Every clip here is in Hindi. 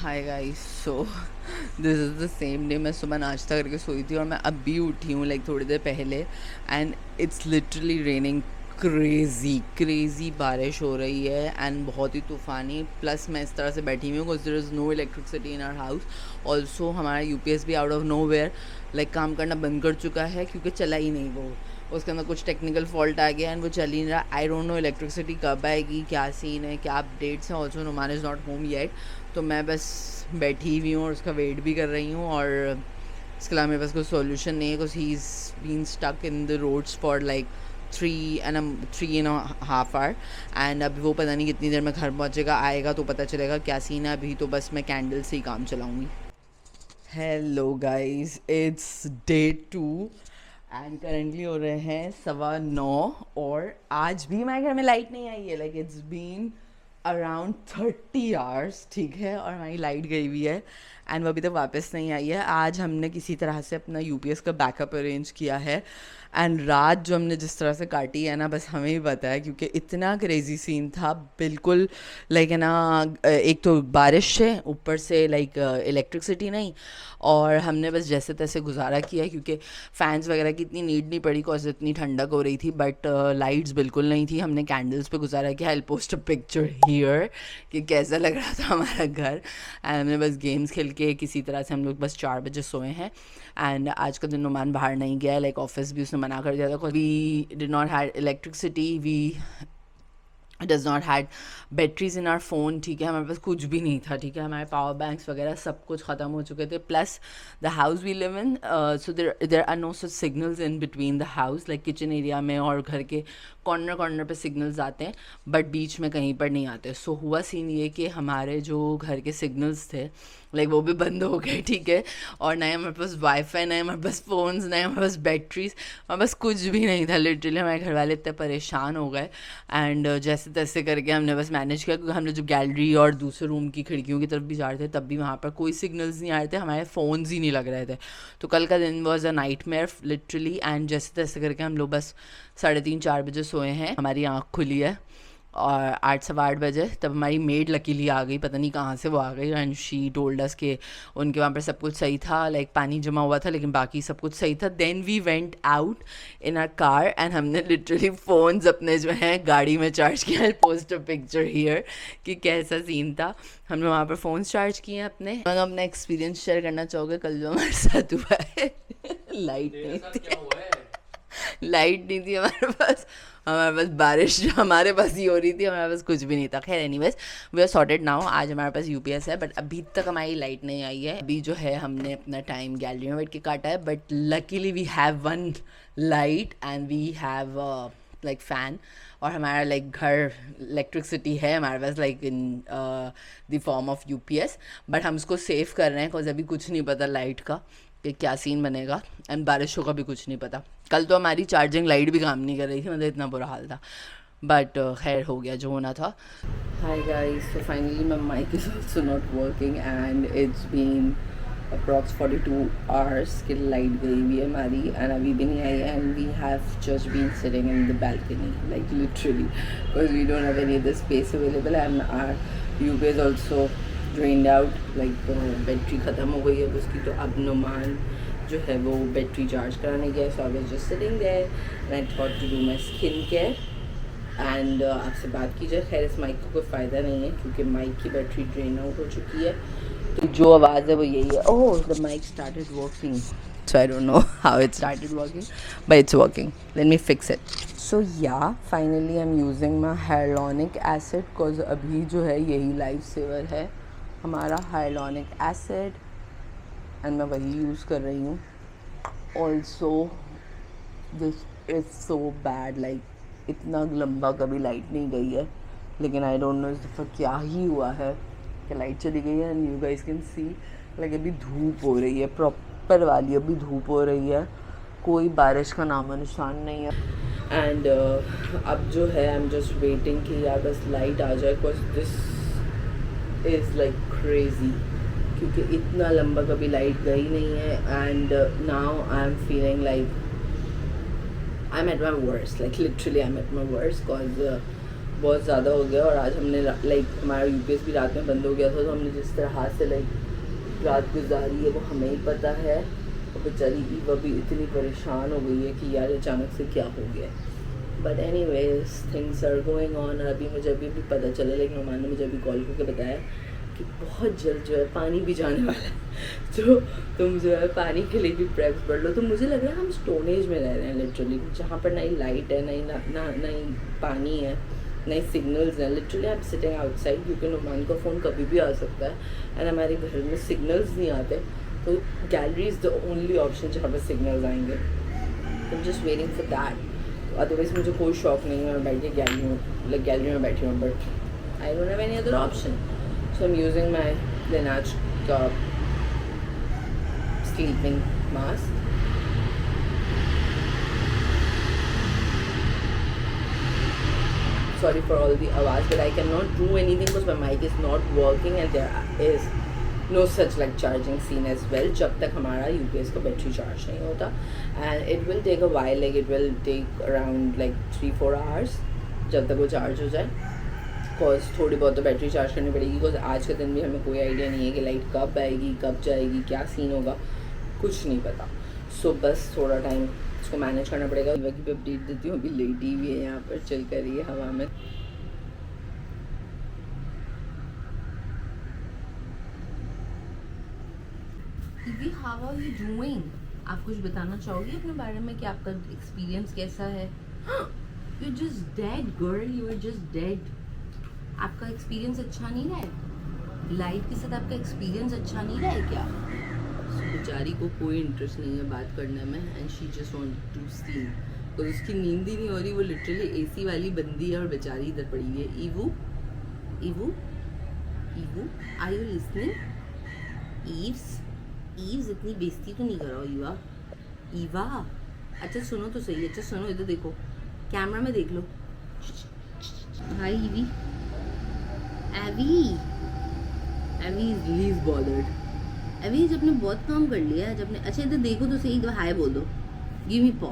Hi guys so this is the same day. मैं सुबह नाश्ता करके सोई थी और मैं अभी उठी हूँ लाइक थोड़ी देर पहले, and it's literally raining crazy crazy बारिश हो रही है एंड बहुत ही तूफ़ानी। प्लस मैं इस तरह से बैठी हुई हूँ because there is no electricity in our house. Also हमारा यूपीएस भी out of nowhere like काम करना बंद कर चुका है क्योंकि चला ही नहीं वो, उसके अंदर कुछ टेक्निकल फॉल्ट आ गया एंड वो चल ही नहीं रहा। आई डोंट नो इलेक्ट्रिसिटी कब आएगी, क्या सीन है, क्या अपडेट्स हैं। Also Numan is not home yet, तो मैं बस बैठी हुई हूँ और उसका वेट भी कर रही हूँ। और इसके अलावा मेरे पास कोई सोल्यूशन नहीं है because he is been stuck in the roads for like 3.5 hour and अभी वो पता नहीं कितनी देर में घर पहुँचेगा, आएगा तो पता चलेगा क्या सीन है। अभी तो बस मैं कैंडल से ही काम चलाऊँगी। Hello guys, it's day 2 and currently हो रहे हैं 9:15 और आज भी हमारे घर में लाइट नहीं आई है। Like it's been around 30 hours, ठीक है, और हमारी लाइट गई हुई है एंड वो अभी तक वापस नहीं आई है। आज हमने किसी तरह से अपना यूपीएस का बैकअप अरेंज किया है एंड रात जो हमने जिस तरह से काटी है ना, बस हमें ही पता है क्योंकि इतना क्रेजी सीन था। बिल्कुल लाइक है ना, एक तो बारिश है, ऊपर से लाइक इलेक्ट्रिसिटी नहीं, और हमने बस जैसे तैसे गुजारा किया क्योंकि फ़ैन्स वगैरह की इतनी नीड नहीं पड़ी बिकॉज इतनी ठंडक हो रही थी। बट लाइट्स बिल्कुल नहीं थी, हमने कैंडल्स पे गुजारा किया। I post a picture here कि कैसा लग रहा था हमारा घर। एंड हमने बस गेम्स खेल के किसी तरह से हम लोग बस 4 बजे सोए हैं। एंड आज का दिन नुमान बाहर नहीं गया, लाइक ऑफिस भी उसने मना कर दिया था। We did not had electricity, we does not had batteries in our phone, ठीक है, हमारे पास कुछ भी नहीं था, ठीक है, हमारे पावर बैंक्स वगैरह सब कुछ ख़त्म हो चुके थे। Plus the house we live in, so there are no such signals in between the house, like kitchen area में और घर के कॉर्नर कॉर्नर पे सिग्नल्स आते हैं बट बीच में कहीं पर नहीं आते। सो हुआ सीन ये कि हमारे जो घर के सिग्नल्स थे लाइक वो भी बंद हो गए, ठीक है, और नए हमारे पास वाईफाई, नए हमारे पास फ़ोन्स, नए हमारे पास बैटरीज, हमारे पास कुछ भी नहीं था। लिटरली हमारे घर वाले इतने परेशान हो गए एंड जैसे तैसे करके हमने बस मैनेज किया क्योंकि हमने जो गैलरी और दूसरे रूम की खिड़कियों की तरफ भी जा रहे थे तब भी वहाँ पर कोई सिग्नल्स नहीं आ रहे थे, हमारे फ़ोन्स ही नहीं लग रहे थे। तो कल का दिन was a nightmare literally. And जैसे तैसे करके हम लोग बस 3:30-4 बजे सोए हैं, हमारी आँख खुली है, और 8 सवा 8 बजे तब हमारी मेड लकीली आ गई, पता नहीं कहाँ से वो आ गई। एंड शी टोल्ड अस के उनके वहाँ पर सब कुछ सही था, लाइक पानी जमा हुआ था लेकिन बाकी सब कुछ सही था। Then we went out in our car and हमने लिटरली फ़ोन्स अपने जो हैं गाड़ी में चार्ज किया। I post a picture here कि कैसा सीन था। हमने वहाँ पर फ़ोन्स चार्ज किए हैं अपने। मैं अपना एक्सपीरियंस शेयर करना चाहोगे कल जो हमारे साथ हुआ है? लाइट नहीं थी, लाइट नहीं थी हमारे पास बारिश जो हमारे पास ही हो रही थी, हमारे पास कुछ भी नहीं था। खैर anyways we are sorted now. आज हमारे पास यूपीएस है बट अभी तक हमारी लाइट नहीं आई है। अभी जो है हमने अपना टाइम गैलरी में बैठ के काटा है but luckily we have one light and we have like fan, और हमारा लाइक घर इलेक्ट्रिसिटी है हमारे पास like in the form of UPS. But हम उसको सेव कर रहे हैं बिकॉज अभी कुछ नहीं पता लाइट का कि क्या सीन बनेगा एंड बारिशों का भी कुछ नहीं पता। कल तो हमारी चार्जिंग लाइट भी काम नहीं कर रही थी, मतलब इतना बुरा हाल था। बट खैर हो गया जो होना था। Hi guys, so finally my mic is also not working and it's been approx 42 hours कि लाइट गई हुई है हमारी एंड अभी भी नहीं आई है। And we have just been sitting in the balcony like literally because we don't have any other space available and our UPS also drained out, like battery ख़त्म हो गई है उसकी। तो अब नुमान जो है वो बैटरी चार्ज कराने गया। So I was just sitting there and I thought to do my skin care and आपसे बात की जाए। खैर इस माइक का कोई फ़ायदा नहीं है क्योंकि माइक की बैटरी ड्रेन आउट हो चुकी है। तो जो आवाज़ है वो यही है। Oh the mic started working, so I don't know how it started working but it's working, let me fix it. So yeah finally I am using my hyaluronic acid because अभी जो है यही लाइफ सेवर है हमारा, हाइलुरोनिक एसिड, एंड मैं वही यूज़ कर रही हूँ। Also this is so bad, like इतना लंबा कभी लाइट नहीं गई है लेकिन आई डोंट नो इस दफ़ा क्या ही हुआ है कि लाइट चली गई है। And you guys can see like अभी धूप हो रही है, प्रॉपर वाली अभी धूप हो रही है, कोई बारिश का नामो निशान नहीं है। एंड अब जो है आई एम जस्ट वेटिंग कि यार बस लाइट आ जाए because this is like crazy क्योंकि इतना लंबा कभी लाइट गई नहीं है। And now I am feeling like I am at my worst, like literally I am at my worst because बहुत ज़्यादा हो गया और आज हमने लाइक हमारा यूपीएस भी रात में बंद हो गया था, तो हमने जिस तरह से लाइक रात गुजारी है वो हमें ही पता है। और बेचारी ईवा भी इतनी परेशान हो गई है कि यार अचानक से क्या हो गया। But anyways things are going on. अभी मुझे अभी पता चला, लेकिन नुमान ने मुझे अभी कॉल करके बताया कि बहुत जल्द जो है पानी भी जाने वाला है, तो तुम जो है पानी के लिए भी प्रेप्स बढ़ लो। तो मुझे लग रहा है हम स्टोन एज में रह रहे हैं लिटरली, जहाँ पर नई लाइट है, नई पानी है, नई सिग्नल्स हैं। Literally I am sitting outside क्योंकि नुमान का फ़ोन कभी भी आ सकता है एंड हमारे घर में सिग्नल्स नहीं आते, तो gallery is the only option जहाँ पर सिग्नल्स आएंगे। आई am just waiting for that. Otherwise मुझे कोई शौक नहीं है मैं बैठ के गैलरी में बैठी हूँ, but I don't have any other option, so I am using my Laneige का sleeping mask. Sorry for all the आवाज़, but I cannot do anything because my mic is not working and there is no such like charging scene as well जब तक हमारा UPS का बैटरी चार्ज नहीं होता, and it will take a while, like it will take around like 3-4 hours जब तक वो चार्ज हो जाए। बिकॉज थोड़ी बहुत तो बैटरी चार्ज करनी पड़ेगी, बिकॉज आज के दिन भी हमें कोई आइडिया नहीं है कि लाइट कब आएगी, कब जाएगी, क्या सीन होगा, कुछ नहीं पता। सो बस थोड़ा टाइम इसको मैनेज करना पड़ेगा। ईवा की भी अपडेट देती हूँ, अभी लेटी हुई है यहाँ पर, चल कर रही है हवा में। Evie, how are you doing? आप कुछ बताना चाहोगी अपने बारे में कि आपका एक्सपीरियंस कैसा है? You just dead girl, you are just dead. आपका एक्सपीरियंस अच्छा नहीं रहा है? लाइफ के साथ आपका एक्सपीरियंस अच्छा नहीं रहा है क्या? बेचारी को कोई इंटरेस्ट नहीं है बात करने में and she just want to sleep, और उसकी नींद ही नहीं हो रही। वो लिटरली एसी वाली बंदी है और बेचारी इधर पड़ी है। Evu, Evu, Evu, are you listening? ईव्स इतनी बेइज्जती तो नहीं करो ईवा। ईवा, अच्छा सुनो तो सही, अच्छा सुनो, इधर देखो, कैमरा में देख लो। Hi Avi. Avi is least bothered. Avi आपने बहुत काम कर लिया है, जब ने, अच्छा इधर देखो तो सही, तो हाय बोल दो। गिव मी पॉ,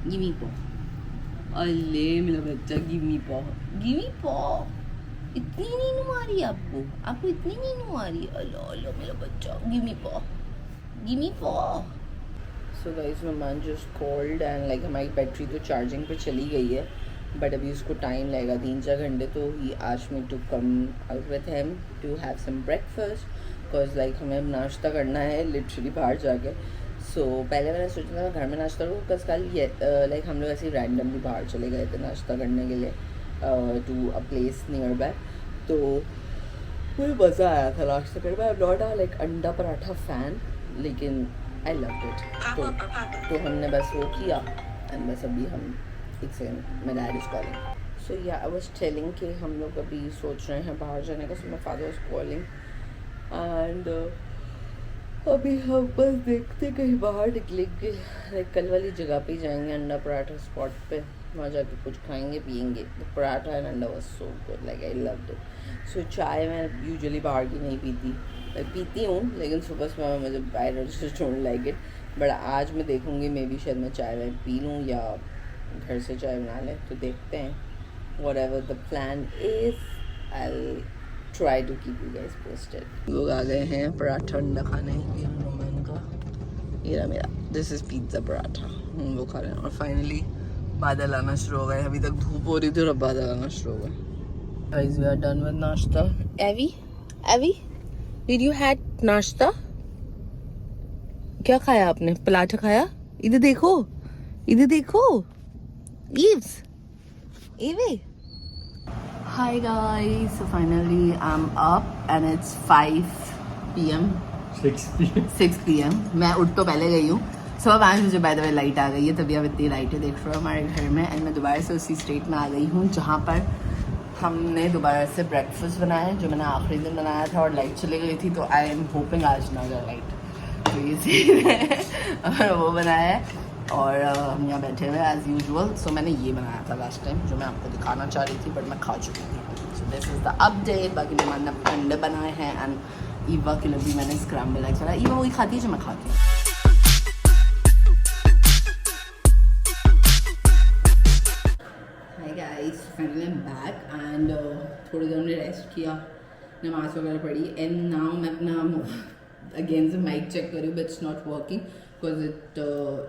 गिव मी पॉ। अल्ले मेरा बच्चा, गिव मी पॉ, गिव मी पॉ। इतनी नींद आ रही है आपको इतनी नींद आ रही है? अल्लाह मेरा बच्चा, गिव मी पॉ, गिव मी पॉ। So guys, my man just called and like हमारी बैटरी तो चार्जिंग पे चली गई है, बट अभी उसको टाइम लगेगा 3-4 घंटे। तो he asked me to come out with him to have some breakfast, because like हमें नाश्ता करना है लिटरली बाहर जाके। सो पहले मैंने सोचा था घर में नाश्ता करूँ, बिकॉज कल ये लाइक हम लोग ऐसे ही रैंडमली बाहर चले गए थे नाश्ता करने के लिए to a place nearby. तो मुझे मज़ा आया था नाश्ता करने में। I am not a like anda paratha fan, लेकिन आई लव इट। तो हमने बस वो किया एंड बस अभी हम एक second, my dad is calling. So yeah I was telling कि हम लोग अभी सोच रहे हैं बाहर जाने का। So my father was calling and अभी हम बस देखते कहीं बाहर निकलेंगे, लाइक कल वाली जगह पे जाएंगे, अंडा पराठा स्पॉट पे, वहाँ जाके कुछ खाएंगे पियेंगे। The paratha and anda was so good, like I loved it. So चाय मैं यूजुअली बाहर की नहीं पीती, पीती हूँ लेकिन सुबह सुबह मुझे I just don't like it. But आज मैं देखूँगी, मे बी शायद मैं चाय वाय पी लूँ या घर से चाय बना लें, तो देखते हैं। Whatever the plan is, I try to keep you guys posted. लोग आ गए हैं पराठा अंडा खाने, ये रोमन का, ये रहा मेरा, दिस इज़ पिज़्ज़ा पराठा, वो खा रहे हैं। और फाइनली बादल आना शुरू हो गए, अभी तक धूप हो रही थी और अब बादल आना शुरू हो गए। Guys we are done with nashta. Evie did you had नाश्ता? क्या खाया आपने? पराठा खाया? इधर देखो, इधर देखो। Eaves, Evie. Hi guys, so finally I'm up and it's 5 PM. 6 PM. मैं उठ तो पहले गई हूँ। सुबह 5 बजे बाय द वे लाइट आ गई है, तभी अब इतनी लाइटें देख रहे हो हमारे घर में। एंड मैं दोबारा से उसी स्टेट में आ गई हूँ जहाँ पर हमने दोबारा से ब्रेकफास्ट बनाया जो मैंने आखिरी दिन बनाया था, और लाइट चली गई थी। तो आई एम होपिंग आज ना जाए लाइट, तो ये सीन है। वो बनाया है और हम यहाँ बैठे हुए एज़ यूजुअल। सो मैंने ये बनाया था लास्ट टाइम जो मैं आपको दिखाना चाह रही थी, बट मैं खा चुकी थी। So this is the update. बाकी मेहमान ने अंडे बनाए हैं एंड ईवा के लिए भी मैंने स्क्रैम्बल एग्स बनाया। ईवा वही खाती है जो मैं खाती हूँ। Hi guys, guys finally I am back and थोड़ी देर हमने रेस्ट किया, नमाज वगैरह पढ़ी एंड नाउ मैं अपना अगेन से माइक चेक कर रही हूँ, but it's not working because it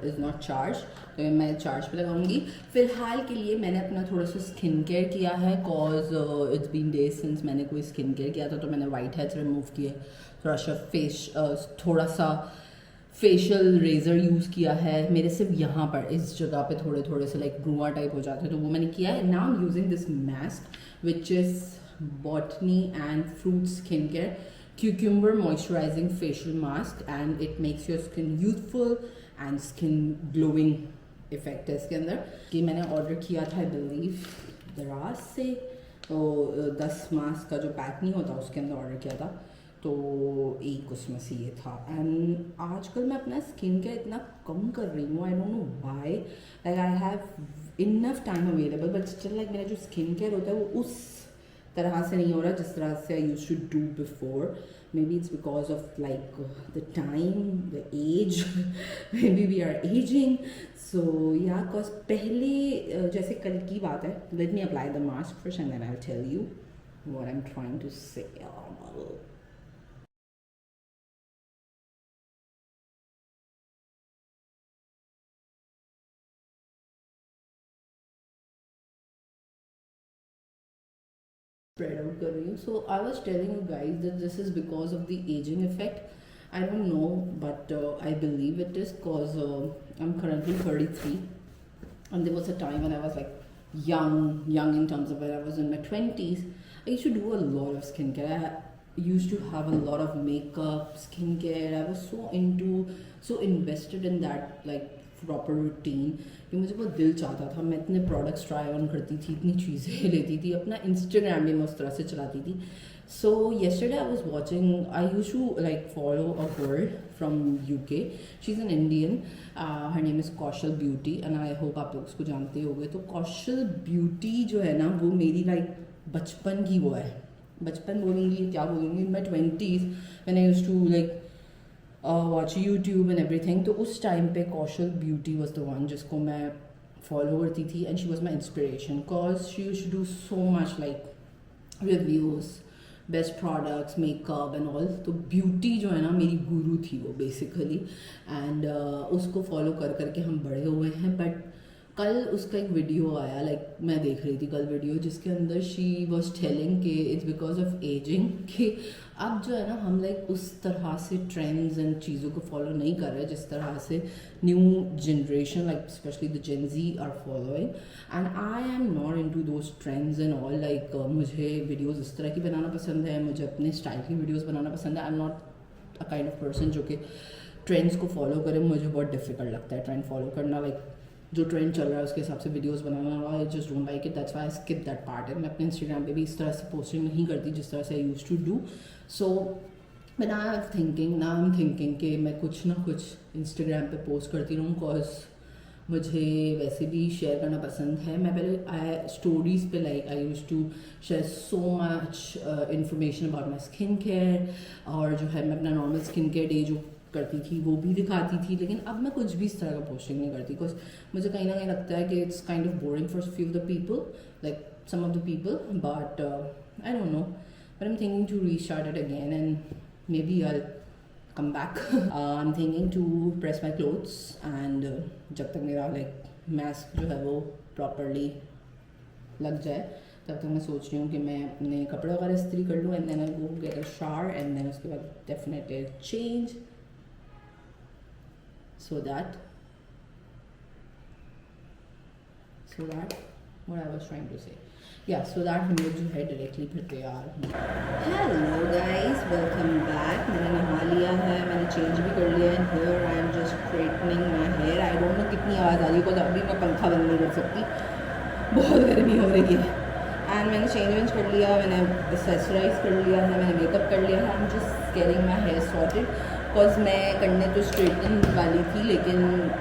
is not charge, तो मैं चार्ज पे लगाऊंगी। फ़िलहाल के लिए मैंने अपना थोड़ा सा स्किन केयर किया है, cause it's been days since मैंने कोई स्किन केयर किया था, तो मैंने वाइट हेड्स रिमूव किए, थोड़ा सा फेशियल रेज़र यूज़ किया है। मेरे सिर्फ यहाँ पर इस जगह पे थोड़े थोड़े से लाइक ब्रुआ टाइप हो जाते हैं, तो वो मैंने किया है। Now using this mask which is botany and fruit skin care cucumber moisturizing facial mask and it makes your skin youthful and skin glowing effect है इसके अंदर। कि मैंने ऑर्डर किया था आई बिलीव दराज से, तो 10 मास्क का जो पैक नहीं होता उसके अंदर ऑर्डर किया था, तो एक उसमें से ये था। एंड आजकल मैं अपना स्किन केयर इतना कम कर रही हूँ, आई don't know why, like I have enough time available but still like मेरा जो स्किन केयर होता है वो उस तरह से नहीं हो रहा जिस तरह से I use to do before. Maybe it's because of like the time, the age, maybe we are ageing, so yeah because पहले जैसे कल की बात है, let me apply the mask first and then I will tell you what I am trying to say. Spread out कर रही हूँ। So I was telling you guys that this is because of the aging effect. I don't know, but I believe it is because I'm currently 33, and there was a time when I was like young in terms of when I was in my 20s. I used to do a lot of skincare. I used to have a lot of makeup, skincare. I was so invested in that like proper routine कि मुझे बहुत दिल चाहता था, मैं इतने प्रोडक्ट्स ट्राई ऑन करती थी, इतनी चीज़ें लेती थी, अपना इंस्टाग्राम भी मैं उस तरह से चलाती थी। So yesterday I was watching, I used to like follow a girl from UK, she is an Indian, her name is Kaushal Beauty and I hope आप लोग उसको जानते होंगे। तो कौशल ब्यूटी जो है ना वो मेरी लाइक बचपन की वो है, बचपन बोलूँगी क्या बोलूँगी, my 20s when I used to like watch YouTube and everything, तो उस टाइम पे Kaushal Beauty was the one जिसको मैं फॉलो करती थी and she was my inspiration because she used to do so much like reviews, best products, makeup and all. तो ब्यूटी जो है ना मेरी गुरु थी वो बेसिकली, एंड उसको फॉलो कर करके हम बड़े हुए हैं। बट कल उसका एक वीडियो आया, लाइक मैं देख रही थी कल वीडियो, जिसके अंदर शी वॉज टेलिंग कि इट्स बिकॉज ऑफ एजिंग कि अब जो है ना हम लाइक उस तरह से ट्रेंड्स एंड चीज़ों को फॉलो नहीं कर रहे जिस तरह से new generation like specially the Gen Z are following, and I am not into those trends and all. Like मुझे वीडियोस इस तरह की बनाना पसंद है, मुझे अपने स्टाइल की वीडियोस बनाना पसंद है। I am not a kind of person जो कि ट्रेंड्स को फॉलो करे, मुझे बहुत डिफिकल्ट लगता है ट्रेंड फॉलो करना, लाइक जो ट्रेंड चल रहा है उसके हिसाब से videos banana, I just don't like it, that's why I skip that part. And मैं अपने इंस्टाग्राम पे भी इस तरह से पोस्टिंग नहीं करती जिस तरह से I used to do. So but I am thinking कि मैं कुछ ना कुछ इंस्टाग्राम पे पोस्ट करती रहूँ, बिकॉज मुझे वैसे भी शेयर करना पसंद है। मैं पहले स्टोरीज़ पे like I used to share so much information about my skin care, और जो है मैं अपना नॉर्मल स्किन केयर डे जो करती थी वो भी दिखाती थी, लेकिन अब मैं कुछ भी इस तरह का पोस्टिंग नहीं करती बिकॉज मुझे कहीं ना कहीं लगता है कि it's kind of boring for few of the people, like some of the people, but I don't know, but I am thinking to restart it again and maybe I come back. I'm thinking to press my clothes and जब तक मेरा like mask जो है वो properly लग जाए तब तक मैं सोच रही हूँ कि मैं अपने कपड़े वगैरह इस्त्री कर लूँ, and then I'll go get a shower and then उसके बाद definitely change so that what I was trying to say, yeah, so that हम लोग जो है डायरेक्टली फिर तैयार हैं। Hello guys, welcome back. मैंने नहा लिया है, मैंने चेंज भी कर लिया है। Here I am just straightening my hair. I don't know कितनी आवाज़ आ रही है बिकॉज अभी मैं पंखा बंद नहीं कर सकती, बहुत गर्मी हो रही है। एंड मैंने चेंज कर लिया, मैंने एक्सेसराइज कर लिया है, मैंने मेकअप कर लिया है। I am just getting my hair sorted because मैं करने तो स्ट्रेटन वाली थी, लेकिन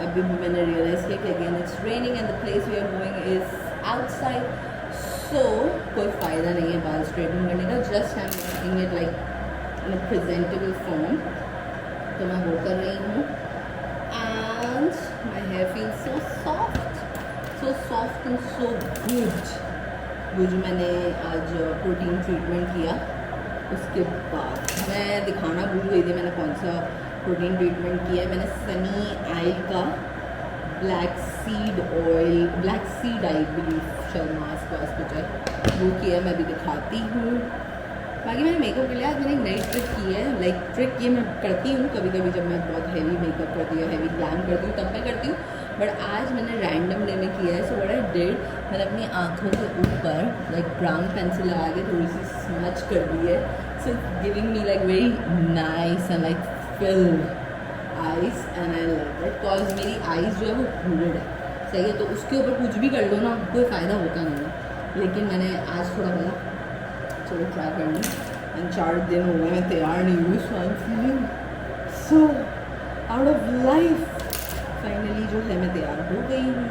अभी भी मैंने रियलाइज़ किया कि again it's raining and the place we are going is outside, so कोई फ़ायदा नहीं है बाल स्ट्रेटन करने का। Just I am making it like in a presentable form, तो मैं वो कर रही हूँ। And my hair feels so soft and so good. वो जो मैंने आज प्रोटीन ट्रीटमेंट किया उसके बाद मैं दिखाना भूल गई थी मैंने कौन सा प्रोटीन ट्रीटमेंट किया है। मैंने सनी आयल का ब्लैक सीड आयल बिलीव शायद मास्क वास्क कुछ है वो किया मैं भी दिखाती हूँ। बाकी मैंने मेकअप के लिए आज मैंने एक नई ट्रिक की है। लाइक ट्रिक ये मैं करती हूँ कभी कभी जब मैं बहुत हैवी मेकअप करती हूँ, हैवी ग्लैम करती हूँ, तब मैं करती हूँ। बट आज मैंने रैंडम डे में किया है। सो व्हाट आई डिड, मैंने अपनी आँखों के ऊपर लाइक ब्राउन पेंसिल लगा के थोड़ी सी स्मच कर दी है। So giving me like very nice and like field eyes and I love it. Because मेरी आइज़ जो है वो हुडेड है, सही है, तो उसके ऊपर कुछ भी कर लो ना कोई फ़ायदा होता नहीं है। लेकिन मैंने आज थोड़ा बोला चलो ट्राई कर लूँ एंड 4 दिन हो गए मैं तैयार नहीं हुई। So I am feeling so out of life. Finally जो है मैं तैयार हो गई हूँ।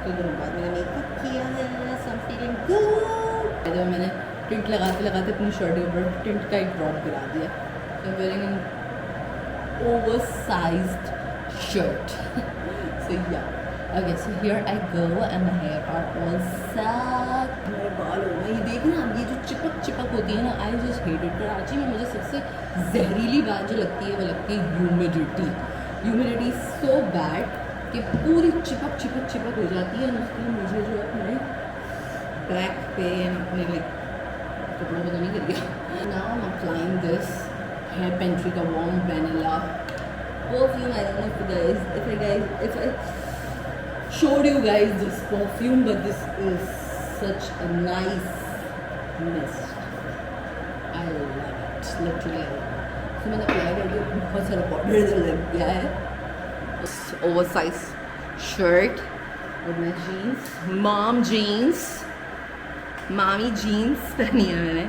कुछ दिनों बाद मैंने मेकअप किया है। सो आई एम फीलिंग गुड। जब मैंने टिंट लगाते लगाते अपनी शर्ट के ऊपर टिंट का एक ड्रॉप गिरा दिया। So I am wearing an oversized shirt. So yeah. Okay, so here I go and my hair are all set. मेरे बाल हो गए, ये देखना अब ये जो चिपक होती है ना, I just hate it. Karachi में मुझे सबसे जहरीली बात जो लगती है वो लगती है ह्यूमिडिटी। ह्यूमिडिटी so bad कि पूरी चिपक हो जाती है। उसके मुझे जो अपने बैक पे अपने लाइक कपड़ों को तो नहीं कर गया। Now I'm applying this hair pantry का warm vanilla perfume. I don't know if I showed you guys this perfume, but this is such a nice mist. I love it, literally. So मैंने अप्लाई करके बहुत सारा पाउडर इधर लग गया है। ओवरसाइज शर्ट और मैं जीन्स मामी जीन्स पहनी है मैंने।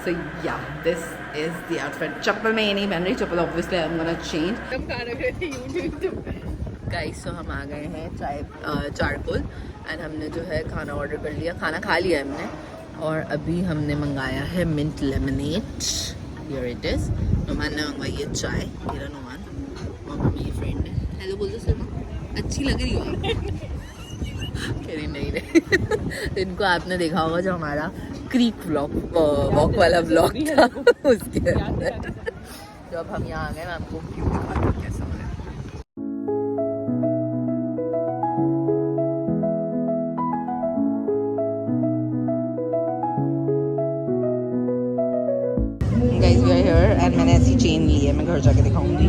So yeah, this is the outfit. चप्पल मैं ये नहीं पहन रही, चप्पल obviously I'm gonna change. हम कहाँ रख रहे थे YouTube पे? Guys, so हम आ गए हैं चारकोल एंड हमने जो है खाना ऑर्डर कर लिया, खाना खा लिया हमने और अभी हमने मंगाया है mint lemonade. Here it is. Numan ने मंगवाई है चाय, मेरा नुमान और मेरी फ्रेंड ने। हेलो बोल दो सलमा, अच्छी लग रही हो आप? कह रही नहीं रही। इनको आपने देखा होगा जो हमारा क्रीक व्लॉग वॉक वाला व्लॉग था उसके अंदर। जब हम यहाँ आ गए मैं आपको व्यू दिखाती हूँ कैसा हो रहा है। Guys, we are here and मैंने ऐसी चेन ली है, मैं घर जाके दिखाऊंगी।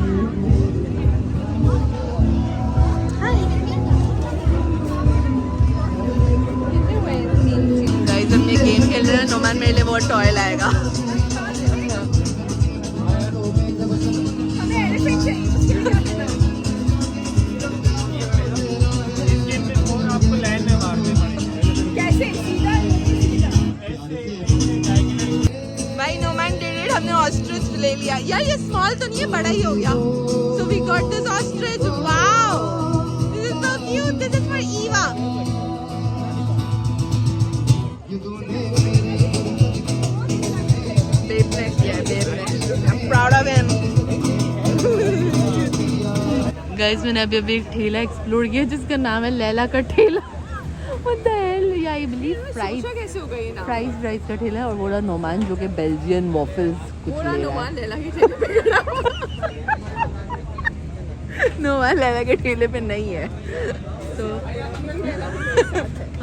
गाइस हम ये गेम खेल रहे हैं, नोमान मेरे लिए वो टॉय लाएगा। भाई नोमान डिड इट, हमने ऑस्ट्रिच ले लिया। यार ये स्मॉल तो नहीं है, बड़ा ही हो गया। So we got this ostrich. Wow, this is so cute. This is for Eva. Babe ने किया है, babe ने। I'm proud of him. Guys, मैंने अभी एक ठेला एक्सप्लोर किया जिसका नाम है लैला का ठेला। What the hell? Yeah, I believe fries. कैसे हो गई ना? Fries का ठेला है और वो रहा नोमान जो कि बेल्जियन वॉफल्स कुछ ले रहा है। नोमान लैला के ठेले पे खड़ा है। नोमान लैला के ठेले पे नहीं है। तो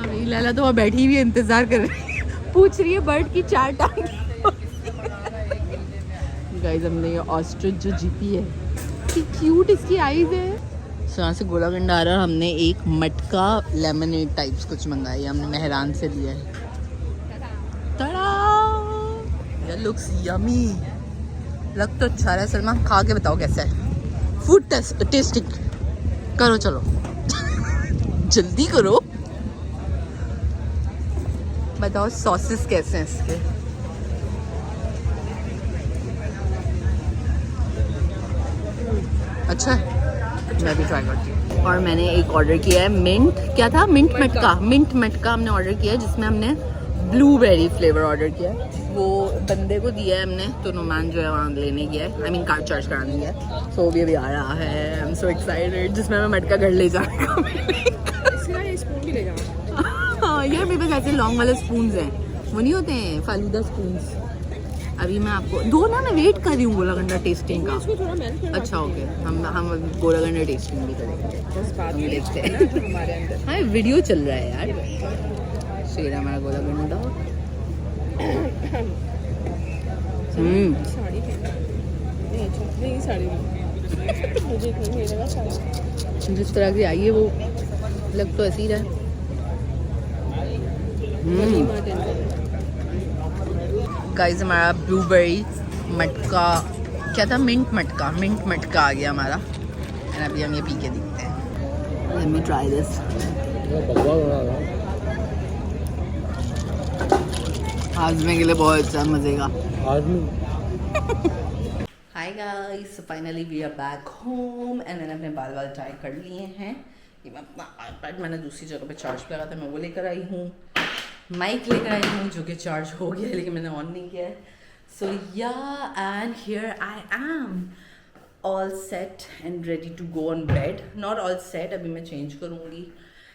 अभी लैला तो वहाँ बैठी हुई है, इंतजार कर रही है, पूछ रही है बर्ड की 4 टांग। गाइस हमने ये ऑस्ट्रिच जो जीती है, कि क्यूट इसकी आईज है। सो यहाँ से गोला गंडा आ रहा है। हमने एक मटका लेमनेड टाइप्स कुछ मंगाई है, हमने मेहरान से लिया है। तड़ा, ये लुक्स यमी, लग तो अच्छा रहा है। सलमा खा के बताओ कैसा है। फूड टेस्टिंग करो, चलो जल्दी करो, बताओ सॉसेस कैसे हैं इसके। अच्छा है, मैं भी ट्राई करती हूँ। और मैंने एक ऑर्डर किया है मिंट, क्या था, मिंट मटका हमने ऑर्डर किया है, जिसमें हमने ब्लूबेरी फ्लेवर ऑर्डर किया है। वो बंदे को दिया है हमने, तो नुमान जो है वहाँ लेने गया है, आई मीन कार्ड चार्ज कराने गया है। सो भी अभी आ रहा है, आई एम सो एक्साइटेड। जिसमें मैं मटका घर ले जाऊँगा। यार मेरे पास ऐसे लॉन्ग वाले स्पून्स हैं, वो नहीं होते हैं फालूदा स्पून्स। अभी मैं आपको दो ना, मैं वेट कर रही हूँ गोलागंडा टेस्टिंग का। अच्छा ओके, हम गोलागंडा टेस्टिंग भी करेंगे, हम देखते हैं। हाँ वीडियो चल रहा है यार। शेर हमारा गोलागंडा। जिस तरह की आई है वो लग तो ऐसी ही रहा है। गाइस हमारा ब्लूबेरी मटका, क्या था, मिंट मटका आ गया हमारा। एंड अभी हम ये पी के देखते हैं। Let me try this. हाजमे के लिए बहुत अच्छा मजे का। Hi guys, finally we are back home and मैंने अपने बाल टाई कर लिए हैं। ये मैं अपना आईपैड मैंने दूसरी जगह पे चार्ज पे लगा था, मैं वो लेकर आई हूँ। माइक लेकर आई हूँ जो कि चार्ज हो गया है लेकिन मैंने ऑन नहीं किया है। So yeah and here I am all set and ready to go on bed. Not all set, अभी मैं चेंज करूँगी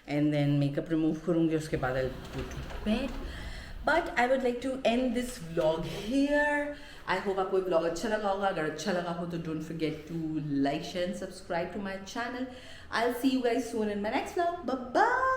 एंड देन मेकअप रिमूव करूँगी, उसके बाद I go to bed. But I would like to end this vlog here. I hope आपको ये व्लॉग अच्छा लगा होगा। अगर अच्छा लगा हो तो don't forget to like share and subscribe to my channel. I will see you guys soon in my next vlog. Bye bye.